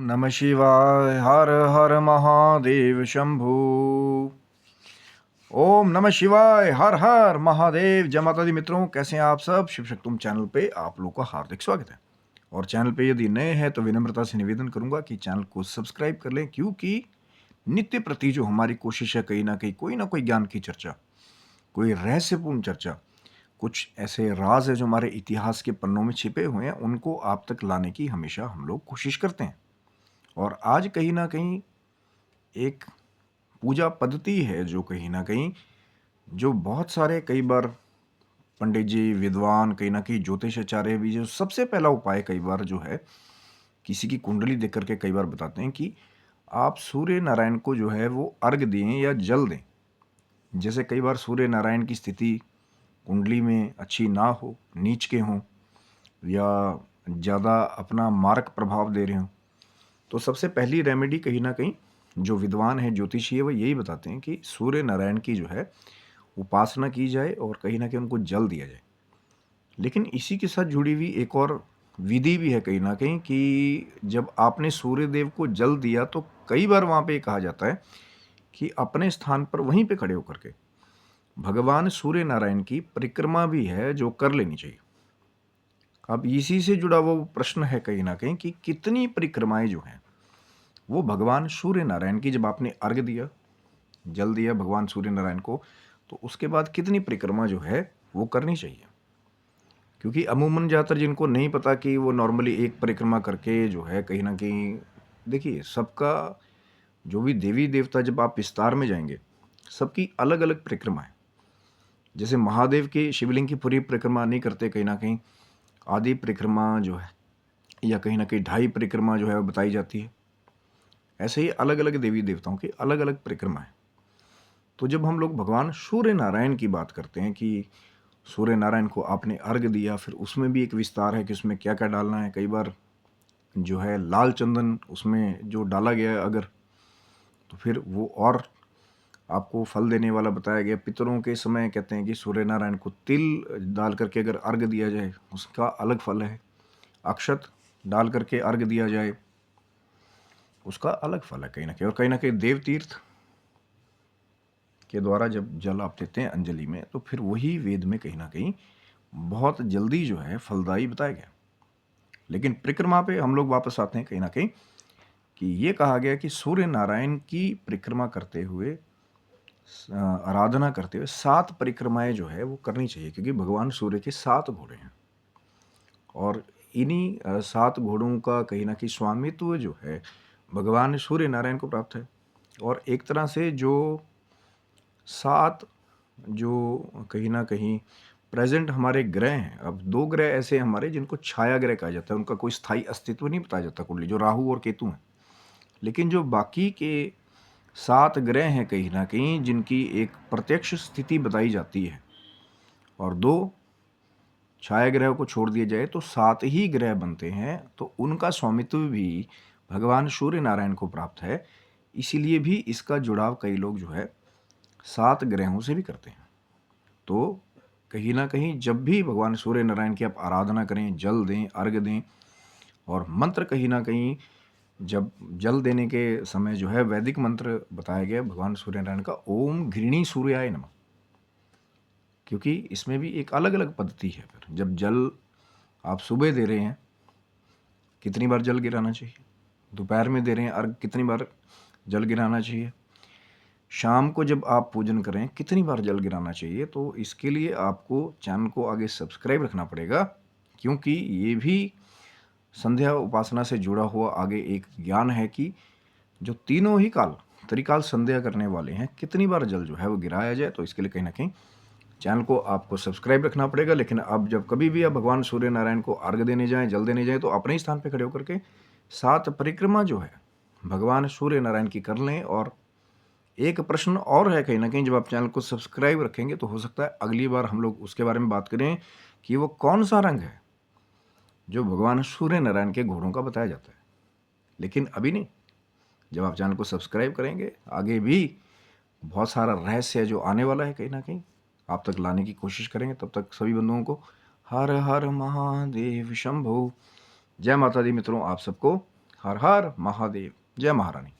नमः शिवाय। हर हर महादेव शंभू। ओम नमः शिवाय। हर हर महादेव। जय माता दी। मित्रों, कैसे हैं आप सब? शिव शक्तुम चैनल पे आप लोगों का हार्दिक स्वागत है। और चैनल पे यदि नए हैं तो विनम्रता से निवेदन करूंगा कि चैनल को सब्सक्राइब कर लें, क्योंकि नित्य प्रति जो हमारी कोशिश है, कहीं ना कोई ज्ञान की चर्चा, कोई रहस्यपूर्ण चर्चा, कुछ ऐसे राज है जो हमारे इतिहास के पन्नों में छिपे हुए हैं, उनको आप तक लाने की हमेशा हम लोग कोशिश करते हैं। और आज कहीं ना कहीं एक पूजा पद्धति है जो कहीं ना कहीं जो बहुत सारे कई बार पंडित जी, विद्वान, कहीं ना कहीं ज्योतिषाचार्य भी जो सबसे पहला उपाय कई बार जो है किसी की कुंडली देख करके कई बार बताते हैं कि आप सूर्य नारायण को जो है वो अर्घ दें या जल दें। जैसे कई बार सूर्य नारायण की स्थिति कुंडली में अच्छी ना हो, नीच के हों, या ज़्यादा अपना मारक प्रभाव दे रहे हों, तो सबसे पहली रेमेडी कहीं ना कहीं जो विद्वान है, ज्योतिषी है, वो यही बताते हैं कि सूर्य नारायण की जो है उपासना की जाए और कहीं ना कहीं उनको जल दिया जाए। लेकिन इसी के साथ जुड़ी हुई एक और विधि भी है कहीं ना कहीं कि जब आपने सूर्य देव को जल दिया तो कई बार वहाँ पे कहा जाता है कि अपने स्थान पर वहीं पे खड़े होकर के भगवान सूर्य नारायण की परिक्रमा भी है जो कर लेनी चाहिए। अब इसी से जुड़ा वो प्रश्न है कहीं ना कहीं कि कितनी परिक्रमाएं जो हैं वो भगवान सूर्य नारायण की, जब आपने अर्घ दिया, जल दिया भगवान सूर्य नारायण को, तो उसके बाद कितनी परिक्रमा जो है वो करनी चाहिए। क्योंकि अमूमन ज़्यादातर जिनको नहीं पता कि वो नॉर्मली एक परिक्रमा करके जो है कहीं ना कहीं, देखिए सबका जो भी देवी देवता, जब आप विस्तार में जाएंगे सबकी अलग अलग परिक्रमा है। जैसे महादेव की शिवलिंग की पूरी परिक्रमा नहीं करते, कहीं ना कहीं आधी परिक्रमा जो है या कहीं ना कहीं ढाई परिक्रमा जो है वो बताई जाती है। ऐसे ही अलग अलग देवी देवताओं की अलग अलग परिक्रमा है। तो जब हम लोग भगवान सूर्य नारायण की बात करते हैं कि सूर्य नारायण को आपने अर्घ दिया, फिर उसमें भी एक विस्तार है कि उसमें क्या क्या डालना है। कई बार जो है लाल चंदन उसमें जो डाला गया है अगर, तो फिर वो और आपको फल देने वाला बताया गया। पितरों के समय कहते हैं कि सूर्य नारायण को तिल डाल करके अगर अर्घ दिया जाए उसका अलग फल है। अक्षत डाल करके अर्घ दिया जाए उसका अलग फल है कहीं ना कहीं देव तीर्थ के द्वारा जब जल आप देते हैं अंजलि में, तो फिर वही वेद में कहीं ना कहीं बहुत जल्दी जो है फलदायी बताया गया। लेकिन परिक्रमा पे हम लोग वापस आते हैं कहीं ना कहीं कि ये कहा गया कि सूर्य नारायण की परिक्रमा करते हुए, आराधना करते हुए 7 परिक्रमाएं जो है वो करनी चाहिए, क्योंकि भगवान सूर्य के 7 घोड़े हैं और इन्हीं 7 घोड़ों का कहीं ना कहीं स्वामित्व जो है भगवान सूर्य नारायण को प्राप्त है। और एक तरह से जो 7 जो कहीं ना कहीं प्रेजेंट हमारे ग्रह हैं, अब 2 ग्रह ऐसे हमारे जिनको छाया ग्रह कहा जाता है, उनका कोई स्थायी अस्तित्व नहीं बताया जाता कुंडली, जो राहु और केतु हैं। लेकिन जो बाकी के 7 ग्रह हैं कहीं ना कहीं जिनकी एक प्रत्यक्ष स्थिति बताई जाती है, और 2 छाया ग्रह को छोड़ दिया जाए तो 7 ही ग्रह बनते हैं, तो उनका स्वामित्व भी भगवान सूर्य नारायण को प्राप्त है। इसीलिए भी इसका जुड़ाव कई लोग जो है 7 ग्रहों से भी करते हैं। तो कहीं ना कहीं जब भी भगवान सूर्य नारायण की आप आराधना करें, जल दें, अर्घ दें, और मंत्र कहीं ना कहीं जब जल देने के समय जो है वैदिक मंत्र बताया गया भगवान सूर्य नारायण का, ओम घृणी सूर्याय नमः। क्योंकि इसमें भी एक अलग अलग पद्धति है। फिर जब जल आप सुबह दे रहे हैं कितनी बार जल गिराना चाहिए, दोपहर में दे रहे हैं अर्घ कितनी बार जल गिराना चाहिए, शाम को जब आप पूजन करें कितनी बार जल गिराना चाहिए। तो इसके लिए आपको चैनल को आगे सब्सक्राइब रखना पड़ेगा, क्योंकि ये भी संध्या उपासना से जुड़ा हुआ आगे एक ज्ञान है कि जो तीनों ही काल त्रिकाल संध्या करने वाले हैं कितनी बार जल जो है वो गिराया जाए। तो इसके लिए कहीं ना कहीं चैनल को आपको सब्सक्राइब रखना पड़ेगा। लेकिन अब जब कभी भी आप भगवान सूर्य नारायण को अर्घ देने जाएं, जल देने जाएं, तो अपने ही स्थान पर खड़े होकर के 7 परिक्रमा जो है भगवान सूर्य नारायण की कर लें। और एक प्रश्न और है कहीं ना कहीं, जब आप चैनल को सब्सक्राइब रखेंगे तो हो सकता है अगली बार हम लोग उसके बारे में बात करें कि वो कौन सा रंग है जो भगवान सूर्य नारायण के घोड़ों का बताया जाता है। लेकिन अभी नहीं, जब आप चैनल को सब्सक्राइब करेंगे आगे भी बहुत सारा रहस्य है जो आने वाला है कहीं ना कहीं आप तक लाने की कोशिश करेंगे। तब तक सभी बंधुओं को हर हर महादेव शंभो। जय माता दी। मित्रों, आप सबको हर हर महादेव। जय महारानी।